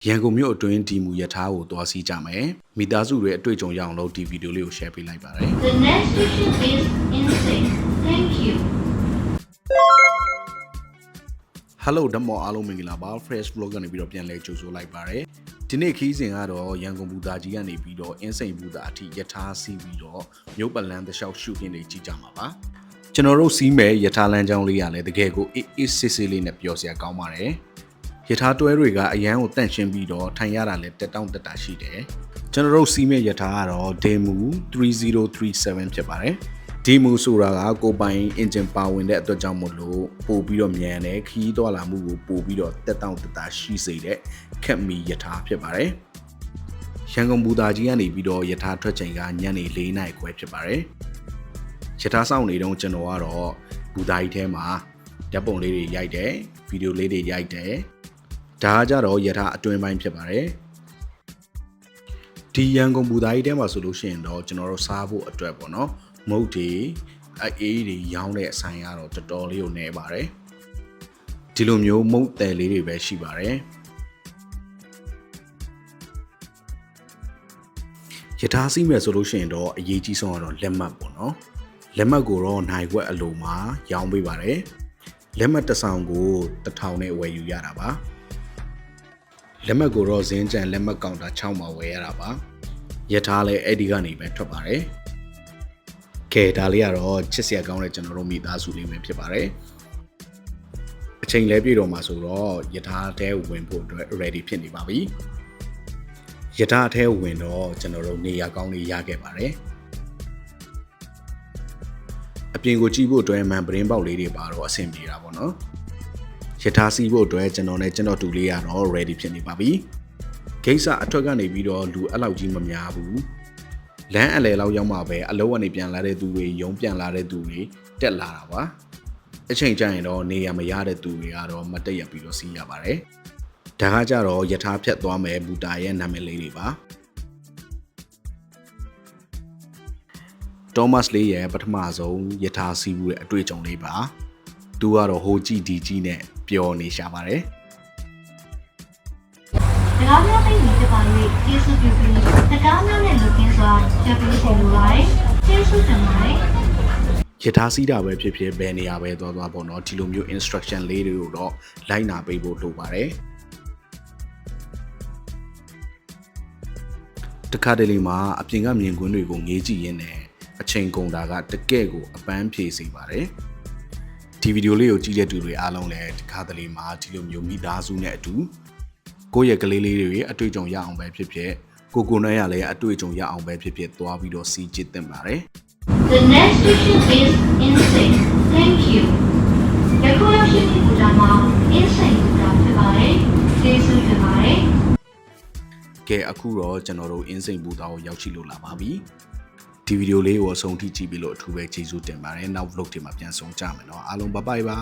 ရန်ကုန်မြို့အတွင်းဒီမူရထားကိုသွားစီးကြမယ်မိသားစုတွေအတွေ့အကြုံရအောင်လို့ဒီဗီဒီယိုလေးကို share ပေးလိုက်ပါတယ် The next station is Insane. Thank you. Hello ဓမ္မအားလုံးမင်္ဂလာပါ Fresh Vlog ကနေပြီးတော့ပြန်လဲကြိုဆိုလိုက်ပါတယ်ဒီနေ့ခီးစဉ်ကတော့ရန်ကုန်ဘူတာကြီးကနေပြီးတော့ Insane ဘူတာအထိရထားစီးပြီးတော့မြို့ပလန်းတစ်လျှောက်ရှုခင်းတွေကြည့်ကြမှာပါကျွန်တော်တို့စီးမဲ့ရထားလမ်းကြောင်းလေးကလည်းတကယ်ကိုအေးစစ်စစ်လေးနဲ့ပျော်စရာကောင်းပါတယ်ရထားတွဲတွေကအရန်ကိုတန့်ရှင်းပြီးတော့ထိုင်ရတာလည်းတက်တောင့်တက်တာရှိတယ်ကျွန်တော်တို့စီးမဲ့ရထားကတော့ Demu 3037ဖြစ်ပါတယ်ဒီမူဆိုတာကကိုပိုင် engine ပါဝင်တဲ့အတွက်ကြောင့်မို့လို့ပို့ပြီးတော့မြန်တယ်ခီးသွားလာမှုကိုပို့ပြီးတော့တက်တောင့်တက်တာရှိစေတဲ့ခက်မီရထားဖြစ်ပါတယ်ရန်ကုန်ဘူတာကြီးကနေပြီးတော့ရထားထွက်ချိန်ကညနေ4နာရီခွဲဖြစ်ပါတယ်ရထားဆောင်နေတော့ကျွန်တော်ကတော့ဘူတာကြီးထဲမှာဓာတ်ပုံလေးတွေရိုက်တယ်ဗီဒီယိုလေးတွေရိုက်တယ်ဒါကကြတော့ရထားအတွင်းပိုင်းဖြစ်ပါတယ်ဒီရန်ကုန်ဘူတာကြီးထဲမှာဆိုလို့ရှိရင်တော့ကျွန်တော်တို့စားဖို့အတွက်ပေါ့နော်မုတ်တွေအေးတွေရောင်းတဲ့အဆိုင်ကတော့တော်တော်လေးကိုနေပါတယ်ဒီလိုမျိုးမုတ်တယ်လေးတွေပဲရှိပါတယ်ရထားစီးမယ်ဆိုလို့ရှိရင်တော့အရေးကြီးဆုံးကတော့လက်မှတ်ပေါ့နော်လက်မှတ်ကိုတော့နိုင်ဝက်အလိုမှာရောင်းပေးပါတယ်လက်မှတ်တစ်ဆောင်ကို1000နဲ့ဝယ်ယူရတာပါလက်မှတ်ကိုတော့ဇင်းကြံလက်မှတ်ကောင်တာ6မှာဝယ်ရတာပါရထားလည်းအဲ့ဒီကနေပဲထွက်ပါတယ်ကဲဒါလေးကတော့ချစ်စရာကောင်းတဲ့ကျွန်တော်တို့မိသားစုလေးပဲဖြစ်ပါတယ်အချိန်လဲပြည့်တော့မှာဆိုတော့ရထားထဲဝင်ဖို့အတွက် ready ဖြစ်နေပါပြီရထားထဲဝင်တော့ကျွန်တော်တို့နေရာကောင်းလေးရခဲ့ပါတယ်အပြင်ကိုကြည့်ဖို့အတွက်မှန်ပရင်းပေါက်လေးတွေပါတော့အဆင်ပြေတာပေါ့နော်ရထားစီးဖို့အတွက်ကျွန်တော်နဲ့ကျွန်တော်တူလေးကတော့ ready ဖြစ်နေပါပြီဂိတ်စာအထွက်ကနေပြီးတော့လူအဲ့လောက်ကြီးမများဘူးလမ်းအလယ်လောက်ရောက်မှပဲအလုံးကနေပြန်လာတဲ့သူတွေရုံပြန်လာတဲ့သူတွေတက်လာတာပါအချိန်ကျရင်တော့နေရမရတဲ့သူတွေကတော့မတက်ရပြီးတော့စီးရပါတယ်ဒါကကြတော့ယထာဖြတ်သွားမယ်ဘူတာရဲ့နာမည်လေးတွေပါတောမတ်လေးရဲ့ပထမဆုံးယထာစီးဘူးရဲ့အတွေ့အကြုံလေးပါသူကတော့ဟိုကြည့်ဒီကြည့်နဲ့ပျော်နေရှာပါတယ် တကားများသိနေဖြစ်ပါ၍ကျေးဇူးပြုပြီးတကားများနဲ့လူကင်းစွာကြပ်ပြီးရှင်လိုပါတယ်ကျေးဇူးတင်ပါတယ်ရထားစီးတာပဲဖြစ်ဖြစ်ဘယ်နေရာပဲသွားပေါ့နော်ဒီလိုမျိုး instruction လေးတွေကိုတော့လိုက်နာပေးဖို့လိုပါတယ်တခါတလေမှာအပြင်ကမြင်ကွင်းတွေကိုငေးကြည့်ရင်းနဲ့အချိန်ကုန်တာကတကယ့်ကိုအပန်းဖြေစေပါတယ်ဒီဗီဒီယိုလေးကိုကြည့်တဲ့သူတွေအားလုံးလည်းတခါတလေမှာဒီလိုမျိုးမိသားစုနဲ့အတူကိုယ့်ရဲ့ကလေးလေးတွေအတွေ့အကြုံရအောင်ပဲဖြစ်ဖြစ်ကိုနဲ့ရလည်းအတွေ့အကြုံရအောင်ပဲဖြစ်ဖြစ်သွားပြီးတော့စီးကြည့်သင့်ပါတယ် The next station is Insane. Thank you. ယခုရောက်ရှိတဲ့ဘူတာမှာ Insane ဘူတာဖြစ်ပါတယ်ကျေးဇူးတင်ပါတယ်ကဲအခုတော့ကျွန်တော်တို့ Insane ဘူတာကိုရောက်ရှိလို့လာပါပြီဒီဗီဒီယိုလေးကိုအဆုံးထိကြည့်ပြီးလို့အထူးပဲကျေးဇူးတင်ပါတယ်နောက် vlog တွေမှာပြန်ဆောင်ကြမယ်เนาะအားလုံး bye bye ပါ